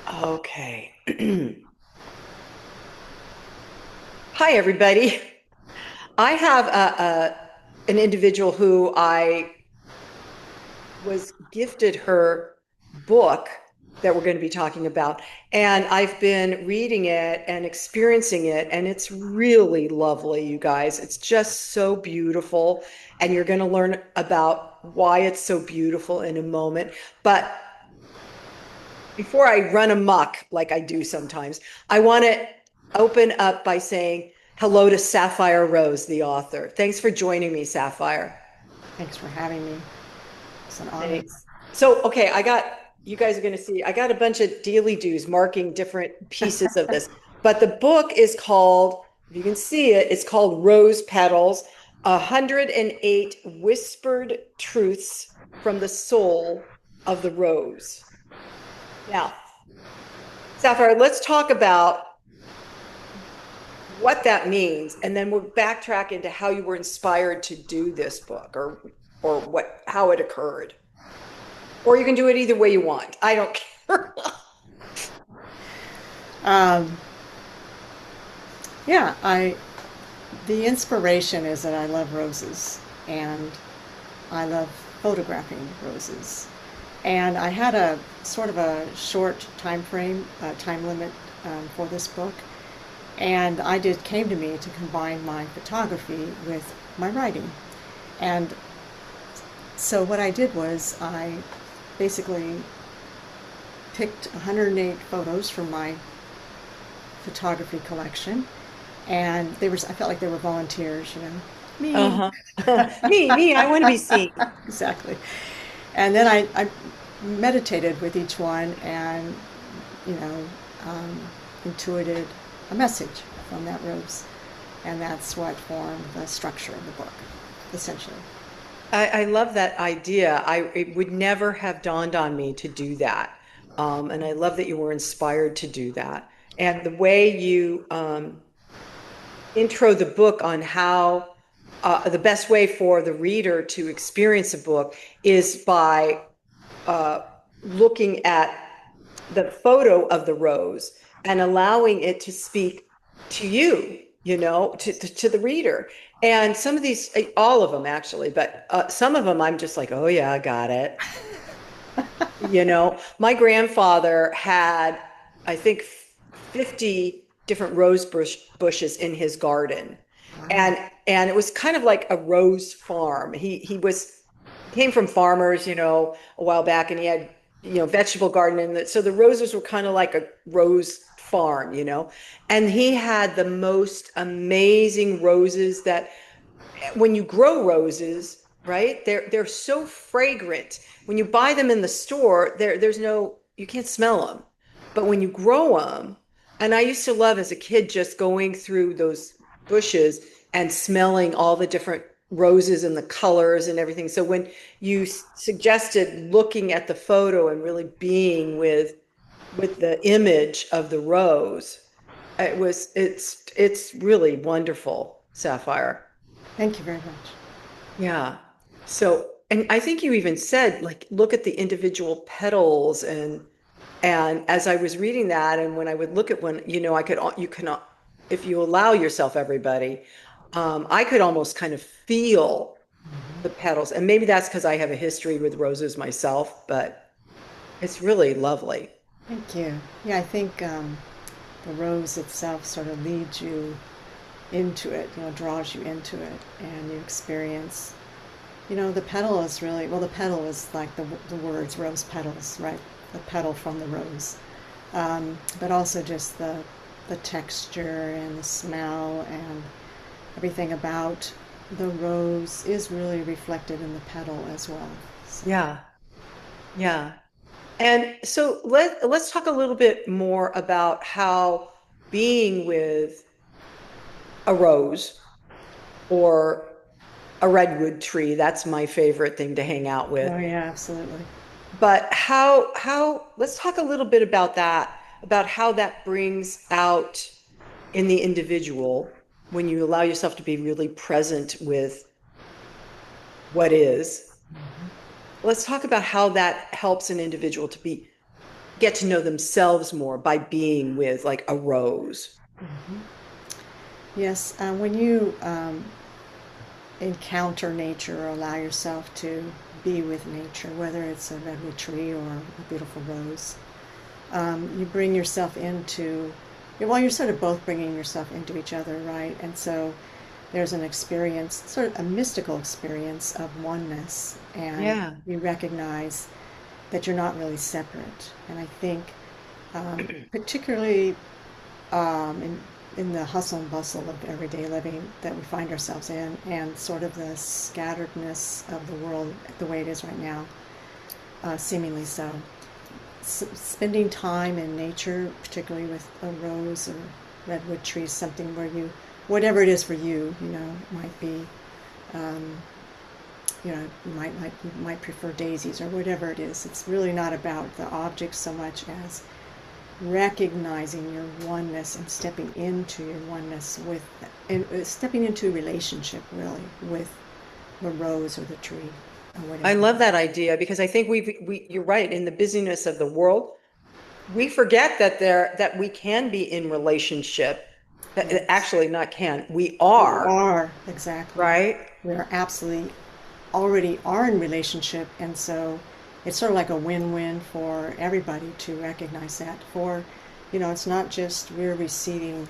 Okay. Hi, everybody. I have an individual who I was gifted her book that we're going to be talking about, and I've been reading it and experiencing it, and it's really lovely, you guys. It's just so beautiful, and you're going to learn about why it's so beautiful in a moment. But before I run amok, like I do sometimes, I want to open up by saying hello to Safire Rose, the author. Thanks for joining me, Sapphire. Thanks for having me. It's an honor. Thanks. So, okay, you guys are going to see, I got a bunch of dealy doos marking different pieces of this, but the book is called, if you can see it, it's called Rose Petals, 108 Whispered Truths from the Soul of the Rose. Now, Sapphire, let's talk about what that means, and then we'll backtrack into how you were inspired to do this book, or what how it occurred. Or you can do it either way you want. I don't care. Um, yeah, the inspiration is that I love roses and I love photographing roses. And I had a sort of a short time frame, time limit for this book. And came to me to combine my photography with my writing. And so what I did was I basically picked 108 photos from my photography collection, and I felt like they were volunteers, me. Uh-huh. Me, I want to be seen. Exactly. And then I meditated with each one and, you know, um, intuited a message from that rose. And that's what formed the structure of the book, essentially. I love that idea. It would never have dawned on me to do that. And I love that you were inspired to do that. And the way you intro the book on how the best way for the reader to experience a book is by uh, looking at the photo of the rose and allowing it to speak to you, to the reader. And some of these, all of them actually, but some of them I'm just like, oh yeah, I got it. My grandfather had, I think, 50 different bushes in his garden. Wow. And it was kind of like a rose farm. Came from farmers, a while back, and he had, vegetable garden, and so the roses were kind of like a rose farm, and he had the most amazing roses that when you grow roses, right? They're so fragrant. When you buy them in the store, there's no you can't smell them. But when you grow them, and I used to love as a kid just going through those bushes and smelling all the different roses and the colors and everything. So when you suggested looking at the photo and really being with the image of the rose, it's really wonderful, Sapphire. Thank you very much. Yeah. So, and I think you even said, like, look at the individual petals, and as I was reading that, and when I would look at one, you can, if you allow yourself, everybody, I could almost kind of feel the petals. And maybe that's because I have a history with roses myself, but it's really lovely. Thank you. Yeah, I think the rose itself sort of leads you into it, draws you into it, and you experience, the petal is really, well, the petal is like the words rose petals, right? The petal from the rose. But also just the texture and the smell and everything about the rose is really reflected in the petal as well. So, Yeah. Yeah. And so let's talk a little bit more about how being with a rose or a redwood tree, that's my favorite thing to hang out with. oh yeah, absolutely. But let's talk a little bit about how that brings out in the individual when you allow yourself to be really present with what is. Let's talk about how that helps an individual to be get to know themselves more by being with like a rose. Mhm. Yes, when you encounter nature or allow yourself to be with nature, whether it's a redwood tree or a beautiful rose, you bring yourself into, well, you're sort of both bringing yourself into each other, right? And so there's an experience, sort of a mystical experience of oneness, and Yeah. you recognize that you're not really separate. And I think, particularly in the hustle and bustle of everyday living that we find ourselves in, and sort of the scatteredness of the world the way it is right now, seemingly so. Spending time in nature, particularly with a rose or redwood tree, something where you, whatever it is for you, might be, um, you might prefer daisies or whatever it is. It's really not about the object so much as recognizing your oneness and stepping into your oneness with, and stepping into a relationship really with the rose or the tree or I whatever. love that idea because I think you're right, in the busyness of the world, we forget that we can be in relationship. Yes, Actually, not can, we we are, are, exactly. right? We are absolutely already are in relationship, and so it's sort of like a win-win for everybody to recognize that. For, it's not just we're receiving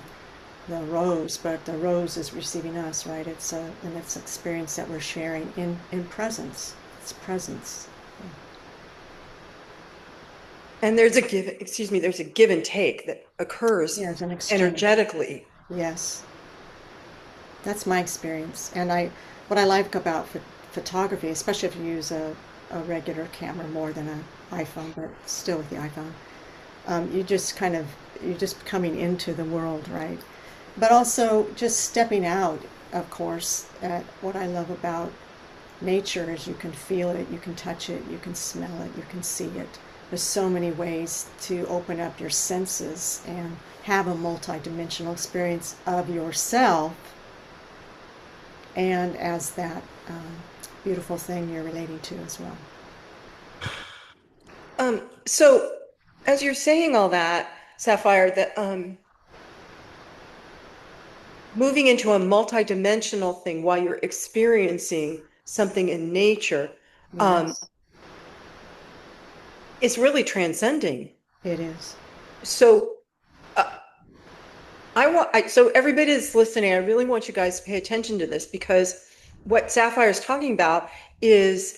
the rose, but the rose is receiving us, right? And it's experience that we're sharing in presence. It's presence. And there's a give and take that Yeah, occurs it's an exchange. energetically. Yes, that's my experience. And what I like about photography, especially if you use a regular camera more than an iPhone, but still with the iPhone, you're just coming into the world, right? But also just stepping out, of course. What I love about nature is you can feel it, you can touch it, you can smell it, you can see it. There's so many ways to open up your senses and have a multidimensional experience of yourself and as that beautiful thing you're relating to as well. So as you're saying all that, Sapphire, that moving into a multidimensional thing while you're experiencing something in nature, um, Yes, is really transcending. it is. So uh, so everybody that's listening, I really want you guys to pay attention to this because what Sapphire is talking about is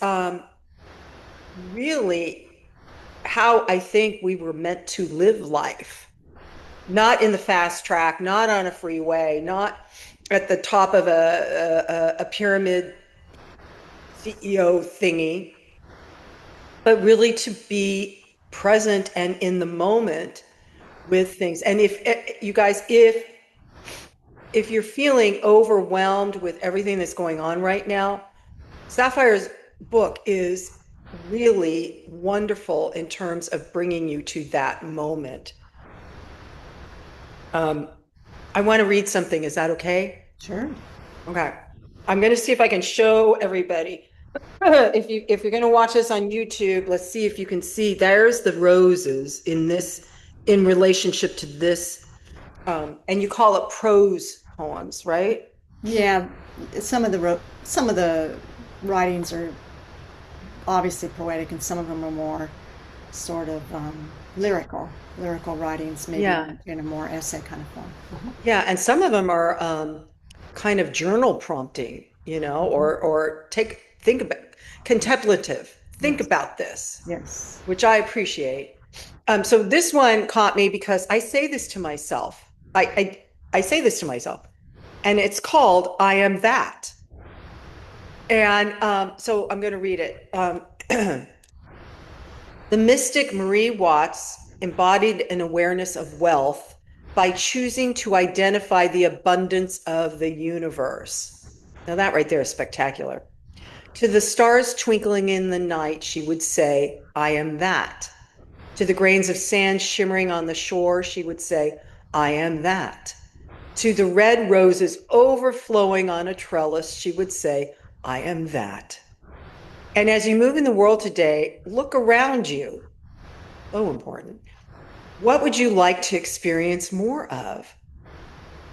really how I think we were meant to live life, not in the fast track, not on a freeway, not at the top of a pyramid CEO thingy, but really to be present and in the moment with things. And if you guys, if you're feeling overwhelmed with everything that's going on right now, Sapphire's book is really wonderful in terms of bringing you to that moment. Um, I want to read something. Is that okay? Sure. Okay. I'm going to see if I can show everybody. If you're going to watch this on YouTube, let's see if you can see. There's the roses in relationship to this, and you call it prose poems, right? Yeah, some of the writings are obviously poetic, and some of them are more sort of lyrical writings, maybe Yeah. in a more essay kind of form. Yeah, and some of them are kind of journal prompting, Mhm. or think about contemplative. Think Yes, about this, yes, which I appreciate. So this one caught me because I say this to myself. I say this to myself, and it's called "I Am That." And so I'm going to read it. The mystic Marie Watts embodied an awareness of wealth by choosing to identify the abundance of the universe. Now, that right there is spectacular. To the stars twinkling in the night, she would say, I am that. To the grains of sand shimmering on the shore, she would say, I am that. To the red roses overflowing on a trellis, she would say, I am that. And as you move in the world today, look around you. So important. What would you like to experience more of?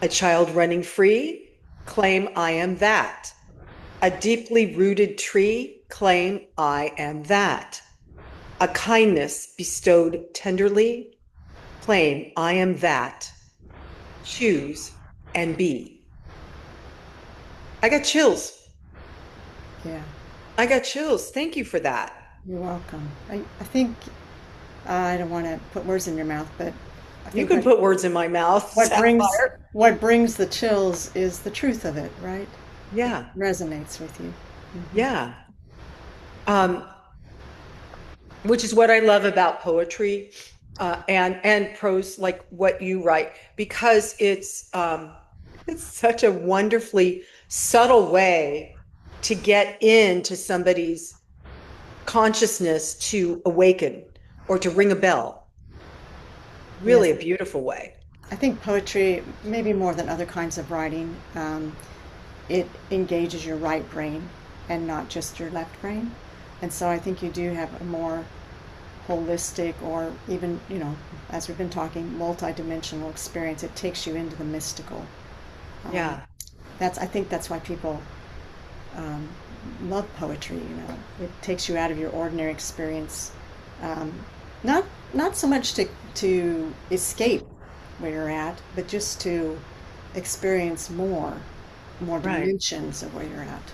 A child running free? Claim I am that. A deeply rooted tree? Claim I am that. A kindness bestowed tenderly? Claim I am that. Choose and be. I got chills. Yeah, I got chills. Thank you for that. you're welcome. I think I don't want to put words in your mouth, but I You think can put words in my mouth, what brings Sapphire. what brings the chills is the truth of it, right? It Yeah, resonates with you. yeah. Um, which is what I love about poetry and prose, like what you write, because it's such a wonderfully subtle way to get into somebody's consciousness to awaken or to ring a bell. Really Yes, a beautiful way. I think poetry, maybe more than other kinds of writing, it engages your right brain and not just your left brain. And so I think you do have a more holistic or even, as we've been talking, multidimensional experience. It takes you into the mystical. Um, Yeah. I think that's why people um, love poetry. It takes you out of your ordinary experience. Um, not not so much to escape where you're at, but just to experience more Right. dimensions of where you're at.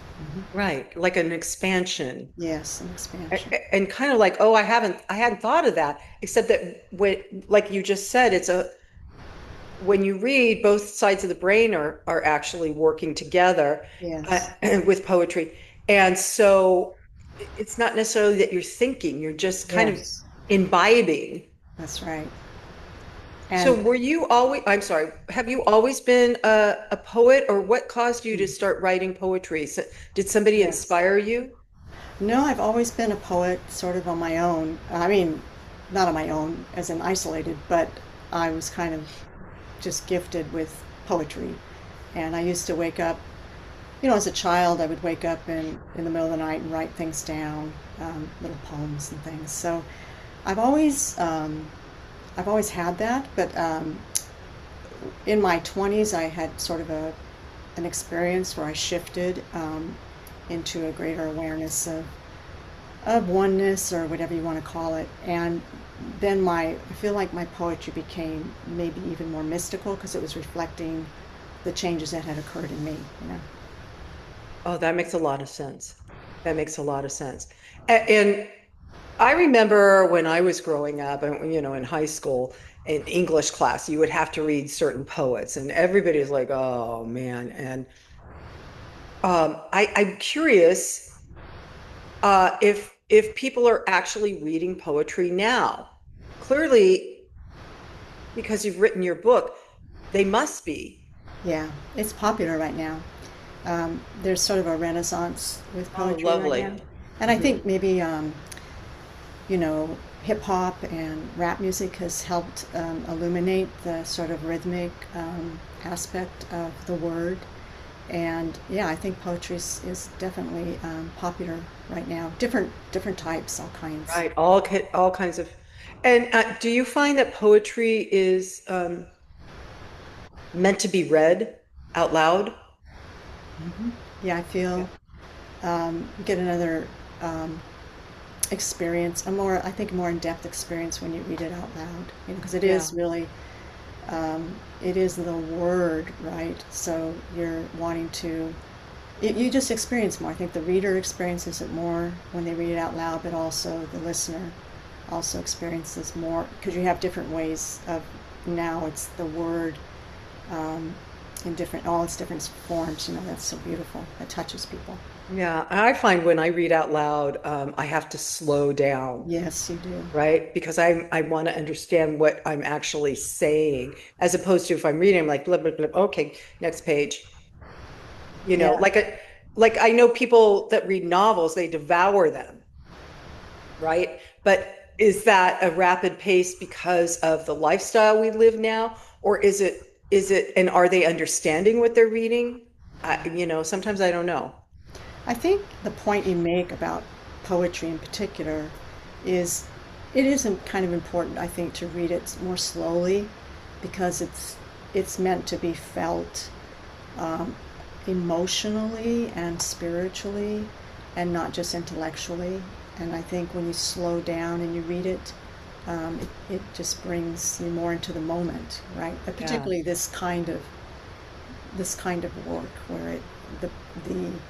Right. Like an expansion. Yes, an expansion. And kind of like, oh, I hadn't thought of that, except that when, like you just said, when you read, both sides of the brain are actually working together uh, Yes, with poetry. And so it's not necessarily that you're thinking, you're just kind of yes, imbibing. that's right. So And were you always, I'm sorry, have you always been a poet, or what caused you to start writing poetry? So, did somebody yes. inspire you? No, I've always been a poet sort of on my own. I mean, not on my own as in isolated, but I was kind of just gifted with poetry. And I used to wake up, as a child, I would wake up in the middle of the night and write things down, little poems and things. So I've always, um, I've always had that. But in my 20s, I had sort of an experience where I shifted into a greater awareness of oneness or whatever you want to call it. And then I feel like my poetry became maybe even more mystical because it was reflecting the changes that had occurred in me. Oh, that makes a lot of sense. That makes a lot of sense. And I remember when I was growing up, and in high school, in English class, you would have to read certain poets, and everybody's like, "Oh man!" And I'm curious if people are actually reading poetry now. Clearly, because you've written your book, they must be. Yeah, it's popular right now. There's sort of a renaissance with Oh, poetry right now. lovely. And I Hmm. think maybe, you know, hip hop and rap music has helped illuminate the sort of rhythmic aspect of the word. And yeah, I think poetry is definitely popular right now. Different types, all kinds. Right, all kinds of. And do you find that poetry is meant to be read out loud? Yeah, I Yeah. feel you get another um, experience, I think, a more in-depth experience when you read it out loud. Because it Yeah. is really, it is the word, right? So you're wanting to, you just experience more. I think the reader experiences it more when they read it out loud, but also the listener also experiences more because you have different ways of, now it's the word um, in all its different forms. That's so beautiful. It touches people. Yeah. I find when I read out loud, I have to slow down, Yes, you do. right? Because I want to understand what I'm actually saying, as opposed to if I'm reading, I'm like, blah, blah, blah. Okay, next page. Yeah, Like I know people that read novels, they devour them, right? But is that a rapid pace because of the lifestyle we live now, or is it, and are they understanding what they're reading? Sometimes I don't know. I think the point you make about poetry in particular is it is kind of important, I think, to read it more slowly because it's meant to be felt um, emotionally and spiritually and not just intellectually. And I think when you slow down and you read it, it just brings you more into the moment, right? But Yeah. particularly this kind of work where the the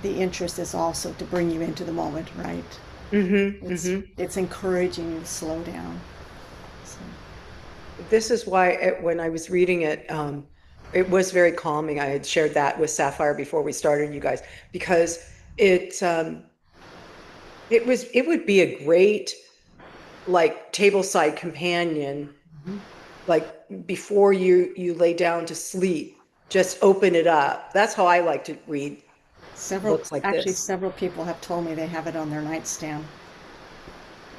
the interest is also to bring you into the moment, right? Mm-hmm. It's Mm-hmm. it's encouraging you to slow down. So, This is why when I was reading it, it was very calming. I had shared that with Sapphire before we started, you guys, because it it would be a great like tableside companion, like before you lay down to sleep. Just open it up. That's how I like to read several books like actually this. several people have told me they have it on their nightstand.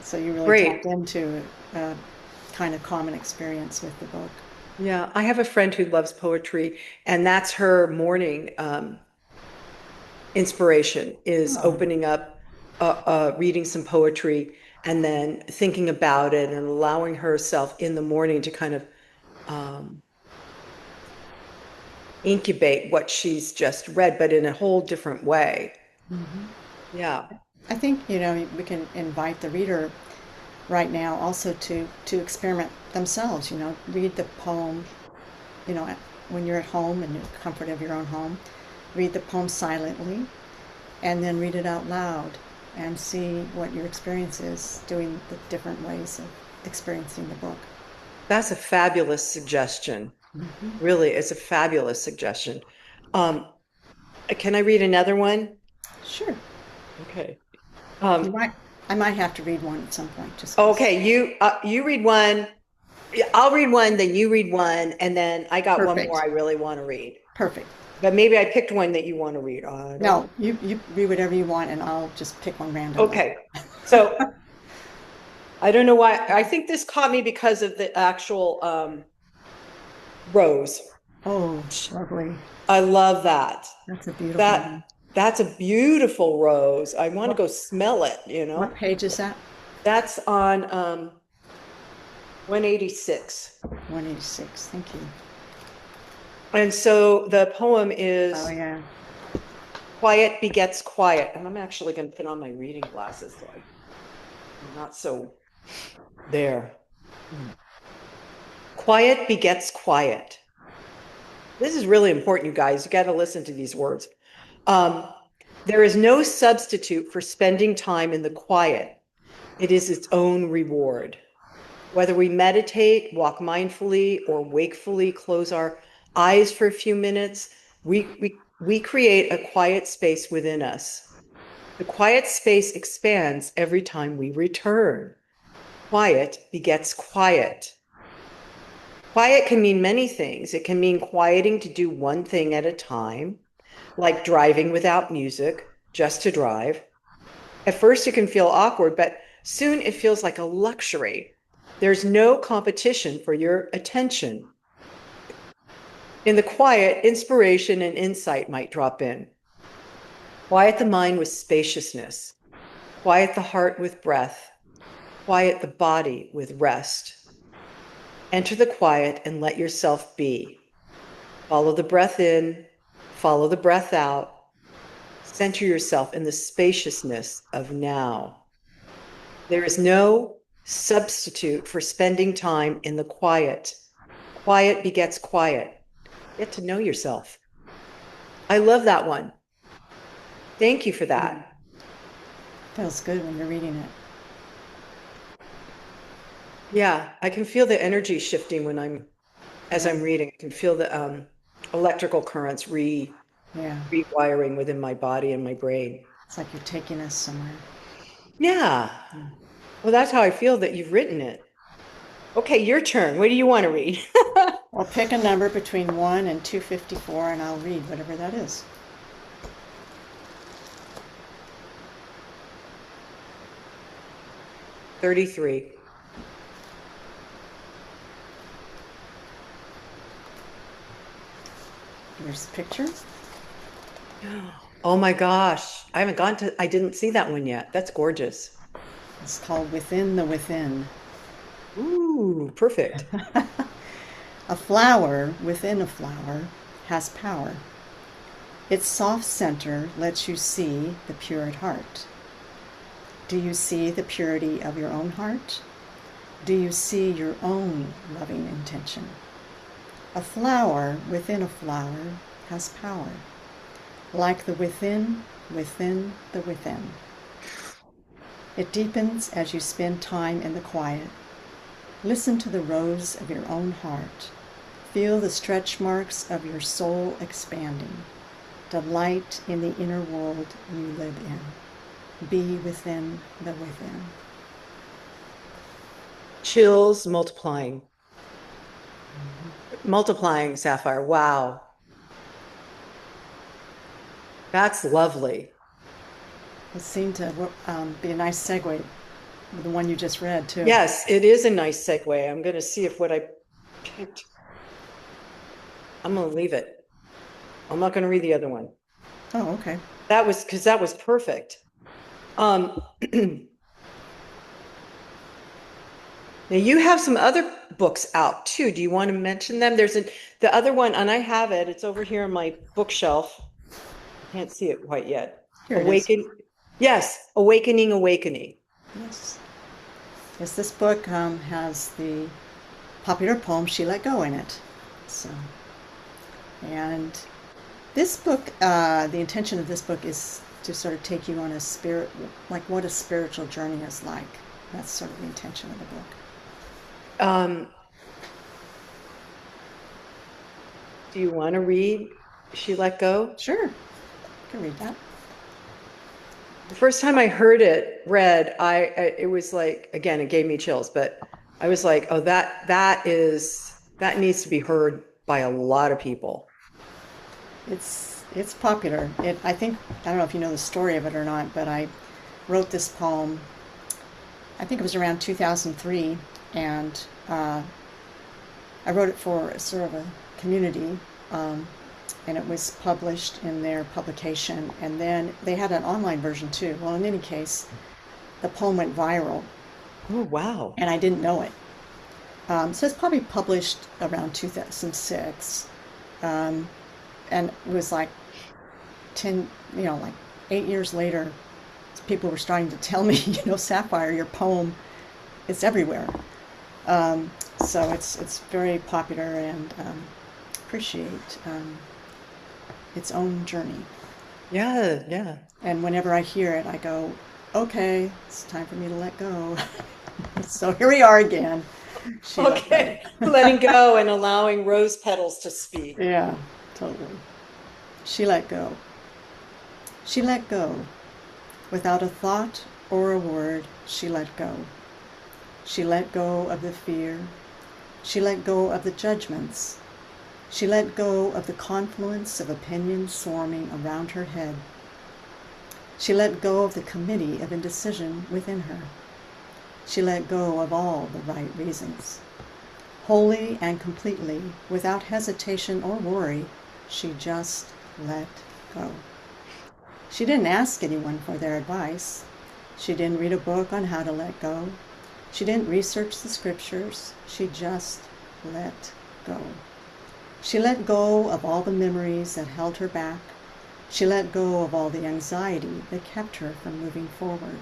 So you really tapped Great. into a kind of common experience with the book. Yeah, I have a friend who loves poetry, and that's her morning inspiration is Oh, opening up, reading some poetry, and then thinking about it and allowing herself in the morning to kind of um, incubate what she's just read, but in a whole different way. Yeah. I think we can invite the reader right now also to experiment themselves. Read the poem. When you're at home in the comfort of your own home, read the poem silently, and then read it out loud, and see what your experience is doing the different ways of experiencing the book. That's a fabulous suggestion. Really, it's a fabulous suggestion. Um, can I read another one? Sure. Okay. You Um, might. I might have to read one at some point, just because. okay, you read one. Yeah, I'll read one, then you read one, and then I got one more Perfect. I really want to read. Perfect. But maybe I picked one that you want to read. I don't No, know. you read whatever you want, and I'll just pick one randomly. Okay. So I don't know why. I think this caught me because of the actual rose. Oh, lovely. I love that. That's a beautiful That one. that's a beautiful rose. I want to What go smell it, what page is that? That's on 186. 186. Thank you. And so the poem Oh is yeah. Quiet Begets Quiet. And I'm actually going to put on my reading glasses so I'm not so there. Quiet begets quiet. This is really important, you guys. You got to listen to these words. Um, there is no substitute for spending time in the quiet. It is its own reward. Whether we meditate, walk mindfully, or wakefully close our eyes for a few minutes, we create a quiet space within us. The quiet space expands every time we return. Quiet begets quiet. Quiet can mean many things. It can mean quieting to do one thing at a time, like driving without music, just to drive. At first, it can feel awkward, but soon it feels like a luxury. There's no competition for your attention. In the quiet, inspiration and insight might drop in. Quiet the mind with spaciousness. Quiet the heart with breath. Quiet the body with rest. Enter the quiet and let yourself be. Follow the breath in, follow the breath out. Center yourself in the spaciousness of now. There is no substitute for spending time in the quiet. Quiet begets quiet. Get to know yourself. I love that one. Thank you for Yeah. that. Feels good when you're reading it. Yeah, I can feel the energy shifting when as Yeah. I'm reading. I can feel the electrical currents Yeah. rewiring within my body and my brain. It's like you're taking us somewhere. Yeah. Well, that's how I feel that you've written it. Okay, your turn. What do you want to read? Well, pick a number between 1 and 254, and I'll read whatever that is. 33. Here's the picture. Oh my gosh. I didn't see that one yet. That's gorgeous. It's called Within the Within. Ooh, perfect. A flower within a flower has power. Its soft center lets you see the pure at heart. Do you see the purity of your own heart? Do you see your own loving intention? A flower within a flower has power, like the within, within the within. It deepens as you spend time in the quiet. Listen to the rose of your own heart. Feel the stretch marks of your soul expanding. Delight in the inner world you live in. Be within the within. Chills multiplying. Multiplying, Sapphire. Wow. That's lovely. It seemed to be a nice segue with the one you just read, too. Yes, it is a nice segue. I'm going to see if what I picked, I'm going to leave it. I'm not going to read the other one. Oh, okay. That was because that was perfect. Now you have some other books out too. Do you want to mention them? The other one, and I have it. It's over here on my bookshelf. I can't see it quite yet. Here it is. Yes, Awakening, Awakening. Yes. Yes, this book has the popular poem She Let Go in it. So, and this book, the intention of this book is to sort of take you on a spirit, like what a spiritual journey is like. That's sort of the intention of the book. Do you want to read She Let Go? Sure, I can read that. The first time I heard it read, it was like, again, it gave me chills, but I was like, oh, that needs to be heard by a lot of people. It's popular. I think, I don't know if you know the story of it or not, but I wrote this poem. I think it was around 2003, and I wrote it for sort of a community, and it was published in their publication. And then they had an online version too. Well, in any case, the poem went viral, Oh, wow. and I didn't know it. So it's probably published around 2006, and it was like 10, like 8 years later, people were starting to tell me, Sapphire, your poem, it's everywhere. So it's very popular, and appreciate its own journey. Yeah, yeah. And whenever I hear it, I go, okay, it's time for me to let go. So here we are again. She let go. Okay. Letting go and allowing rose petals to speak. Yeah, totally. She let go. She let go. Without a thought or a word, she let go. She let go of the fear. She let go of the judgments. She let go of the confluence of opinions swarming around her head. She let go of the committee of indecision within her. She let go of all the right reasons. Wholly and completely, without hesitation or worry, she just let go. She didn't ask anyone for their advice. She didn't read a book on how to let go. She didn't research the scriptures. She just let go. She let go of all the memories that held her back. She let go of all the anxiety that kept her from moving forward.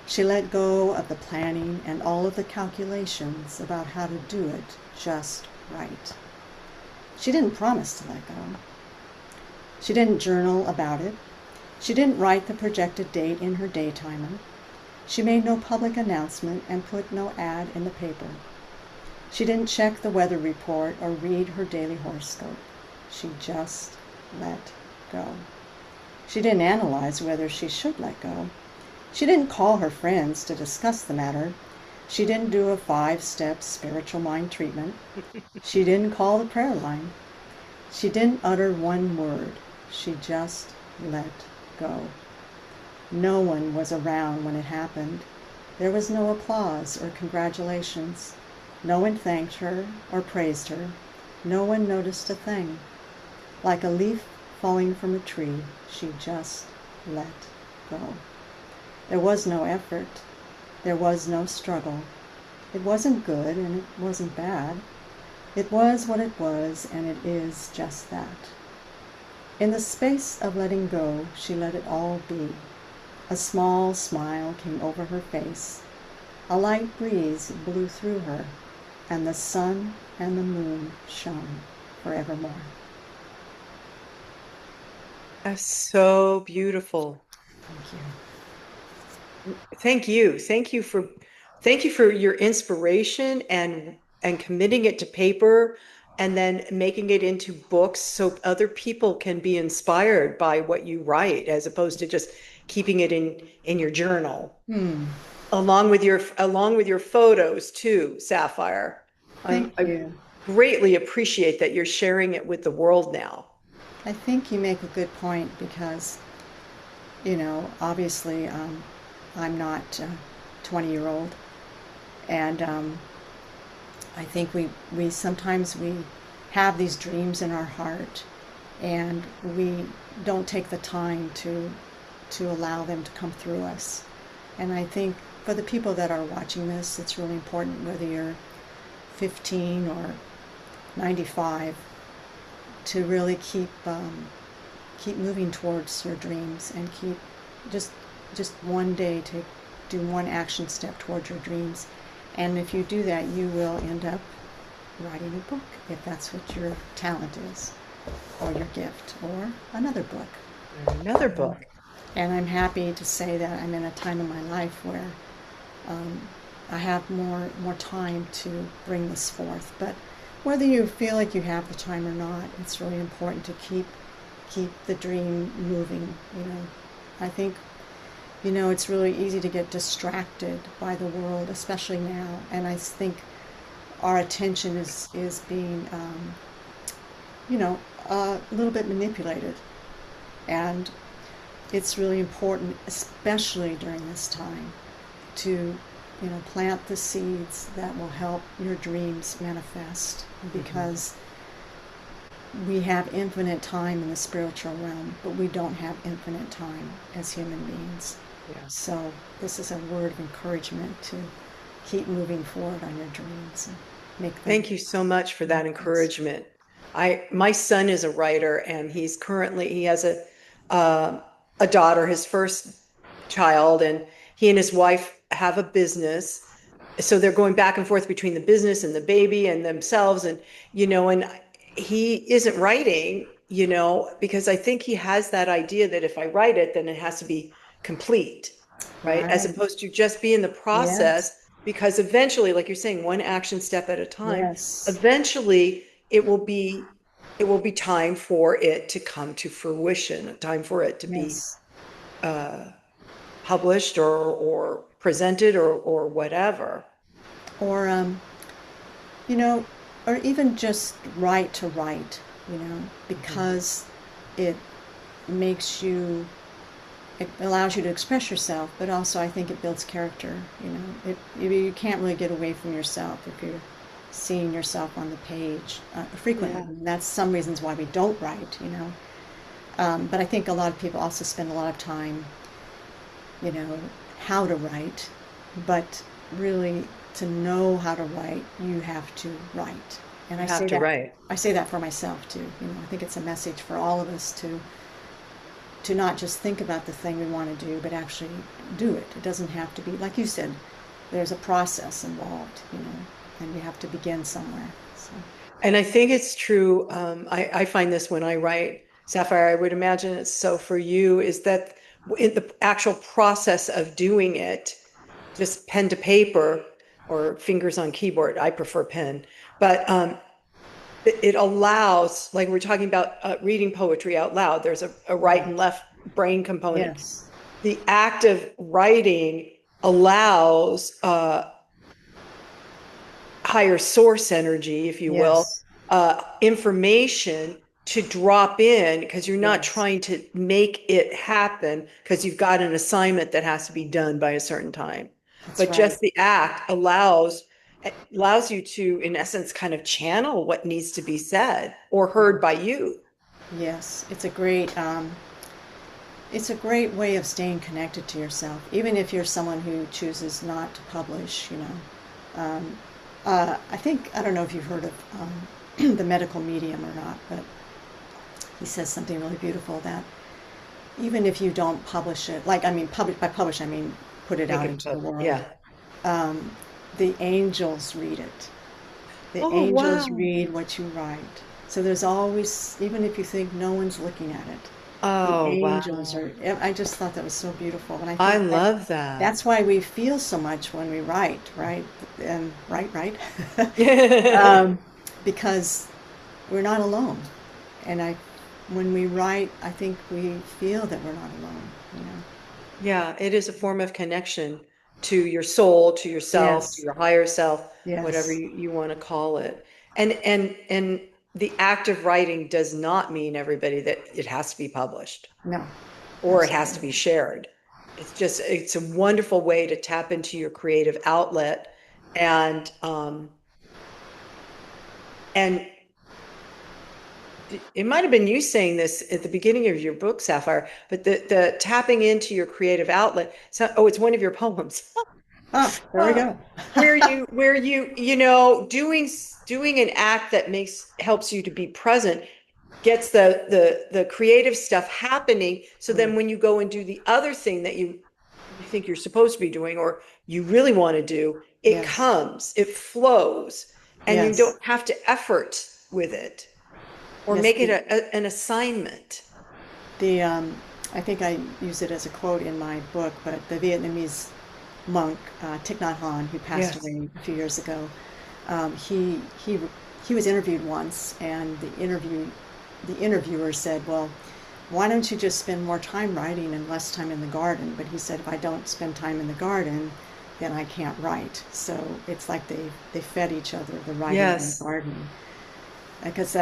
She let go of the planning and all of the calculations about how to do it just right. She didn't promise to let go. She didn't journal about it. She didn't write the projected date in her daytimer. She made no public announcement and put no ad in the paper. She didn't check the weather report or read her daily horoscope. She just let go. She didn't analyze whether she should let go. She didn't call her friends to discuss the matter. She didn't do a 5-step spiritual mind treatment. She didn't call the prayer line. She didn't utter one word. She just let go. No one was around when it happened. There was no applause or congratulations. No one thanked her or praised her. No one noticed a thing. Like a leaf falling from a tree, she just let go. There was no effort. There was no struggle. It wasn't good and it wasn't bad. It was what it was, and it is just that. In the space of letting go, she let it all be. A small smile came over her face. A light breeze blew through her, and the sun and the moon shone forevermore. That's so beautiful. Thank you. Thank you. Thank you for your inspiration and committing it to paper and then making it into books so other people can be inspired by what you write as opposed to just keeping it in your journal. Hmm. Along with your photos too, Sapphire. Thank I you. greatly appreciate that you're sharing it with the world now. I think you make a good point because, obviously, I'm not a 20-year-old, and I think we sometimes we have these dreams in our heart, and we don't take the time to allow them to come through us. And I think for the people that are watching this, it's really important whether you're 15 or 95 to really keep moving towards your dreams and keep just just one day to do one action step towards your dreams. And if you do that, you will end up writing a book if that's what your talent is, or your gift, or another book. Another book. And I'm happy to say that I'm in a time in my life where um, I have more time to bring this forth. But whether you feel like you have the time or not, it's really important to keep the dream moving. I think it's really easy to get distracted by the world, especially now. And I think our attention is being you know a little bit manipulated, and it's really important, especially during this time, to plant the seeds that will help your dreams manifest, Mhm. because we have infinite time in the spiritual realm, but we don't have infinite time as human beings. Yeah. So this is a word of encouragement to keep moving forward on your dreams and make them Thank you so much for that manifest. encouragement. My son is a writer, and he has a daughter, his first child, and he and his wife have a business. So they're going back and forth between the business and the baby and themselves, and he isn't writing, because I think he has that idea that if I write it, then it has to be complete, right? As Right. opposed to just be in the Yes. process, because eventually, like you're saying, one action step at a time, Yes. eventually it will be time for it to come to fruition, time for it to be Yes. uh, published or presented or whatever. Or you know, or even just write to write, Mhm. because it makes you, it allows you to express yourself, but also I think it builds character. You can't really get away from yourself if you're seeing yourself on the page frequently. Yeah. And that's some reasons why we don't write. But I think a lot of people also spend a lot of time, you know, how to write, but really to know how to write, you have to write. And You have to write. I say that for myself too. I think it's a message for all of us to not just think about the thing we want to do, but actually do it. It doesn't have to be, like you said, there's a process involved, and you have to begin somewhere. So, And I think it's true. I find this when I write, Sapphire, I would imagine it's so for you, is that in the actual process of doing it, just pen to paper or fingers on keyboard, I prefer pen, but it allows, like we're talking about reading poetry out loud, there's a right and right. left brain component. Yes. The act of writing allows higher source energy, if you will, Yes. information to drop in because you're not Yes. trying to make it happen because you've got an assignment that has to be done by a certain time. That's But right. just the act allows you to, in essence, kind of channel what needs to be said or heard by you. Yes. It's a great, it's a great way of staying connected to yourself, even if you're someone who chooses not to publish, you know. Um, I think, I don't know if you've heard of the medical medium or not, but he says something really beautiful that even if you don't publish it, like, I mean, publish, I mean, put it Make out it into the public. world, Yeah. um, the angels read it. The Oh, angels wow. read what you write. So there's always, even if you think no one's looking at it, the Oh, angels wow. are. I just thought that was so beautiful, and I I think that love that. that's why we feel so much when we write, right? And write, Yeah, um, because we're not alone. And when we write, I think we feel that we're not alone. You know. it is a form of connection to your soul, to yourself, to Yes. your higher self, whatever Yes. you want to call it. And the act of writing does not mean everybody that it has to be published No. or it has to Absolutely. be shared. It's a wonderful way to tap into your creative outlet and it might have been you saying this at the beginning of your book, Sapphire, but the tapping into your creative outlet. So, oh, it's one of your poems. Ah, there we Uh, go. where you doing an act that makes helps you to be present gets the creative stuff happening. So Mm. then when you go and do the other thing that you think you're supposed to be doing or you really want to do, it Yes. comes, it flows, and you Yes. don't have to effort with it or Yes. make it an assignment. The I think I use it as a quote in my book, but the Vietnamese monk Thich Nhat Hanh, who passed Yes. away a few years ago, um, he he he was interviewed once, and the interviewer said, "Well, why don't you just spend more time writing and less time in the garden?" But he said, "If I don't spend time in the garden, then I can't write." So it's like they fed each other, the writing and the Yes. gardening. Because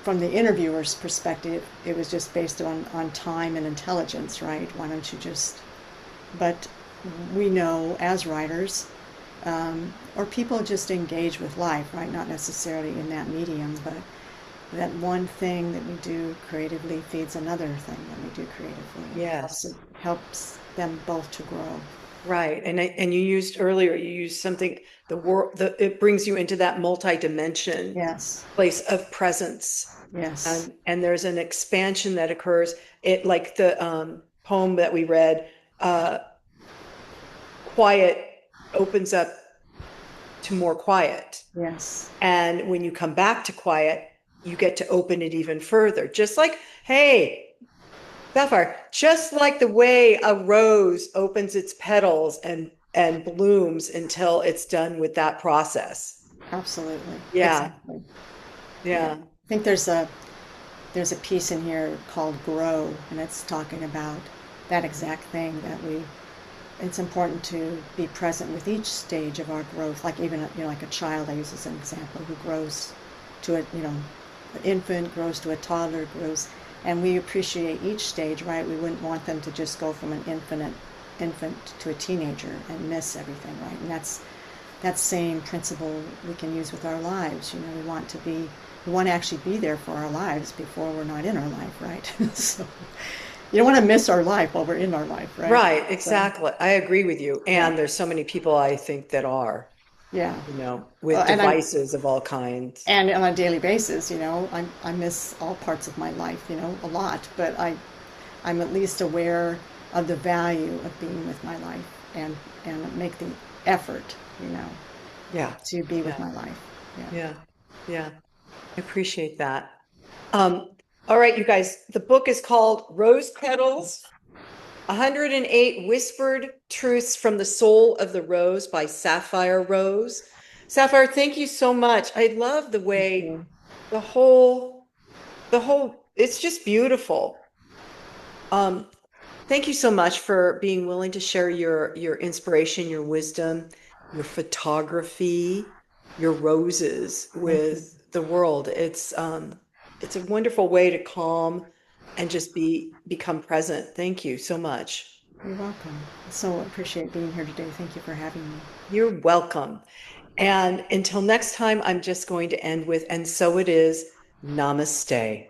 from the interviewer's perspective, it was just based on time and intelligence, right? Why don't you just? But we know as writers, or people just engage with life, right? Not necessarily in that medium, but that one thing that we do creatively feeds another thing that we do creatively, and Yes. helps them both to grow. Right. And you used earlier, you used something, it brings you into that multi-dimension Yes, place of presence. yes, And there's an expansion that occurs. It like the poem that we read, uh, quiet opens up to more quiet. yes, And when you come back to quiet, you get to open it even further. Just like, hey, Sapphire, just like the way a rose opens its petals and blooms until it's done with that process. absolutely, Yeah, exactly. Yeah, yeah, I think there's a piece in here called Grow, and it's talking about that exact thing that it's important to be present with each stage of our growth, like even, like a child I use as an example, who grows to an infant grows to a toddler, grows, and we appreciate each stage, right? We wouldn't want them to just go from an infant to a teenager and miss everything, right? And that's that same principle we can use with our lives. We want to actually be there for our lives before we're not in our life, right? So you don't want to miss our life while we're in our life, right? right, So exactly. I agree with you. yeah, And there's so many people I think that are, yeah. with And I'm devices of all kinds. and on a daily basis, I miss all parts of my life, a lot, but I'm at least aware of the value of being with my life, and make the effort, Yeah, to be with yeah, my life. Yeah. yeah, yeah. I appreciate that. Um, all right, you guys, the book is called Rose Petals 108 Whispered Truths from the Soul of the Rose by Safire Rose. Sapphire, thank you so much. I love the Thank way you. the whole, it's just beautiful. Um, Thank you so much for being willing to share your inspiration, your wisdom, your photography, your roses Thank you. with the world. It's a wonderful way to calm and just become present. Thank you so much. You're welcome. So appreciate being here today. Thank you for having me. You're welcome. And until next time, I'm just going to end with, and so it is, namaste.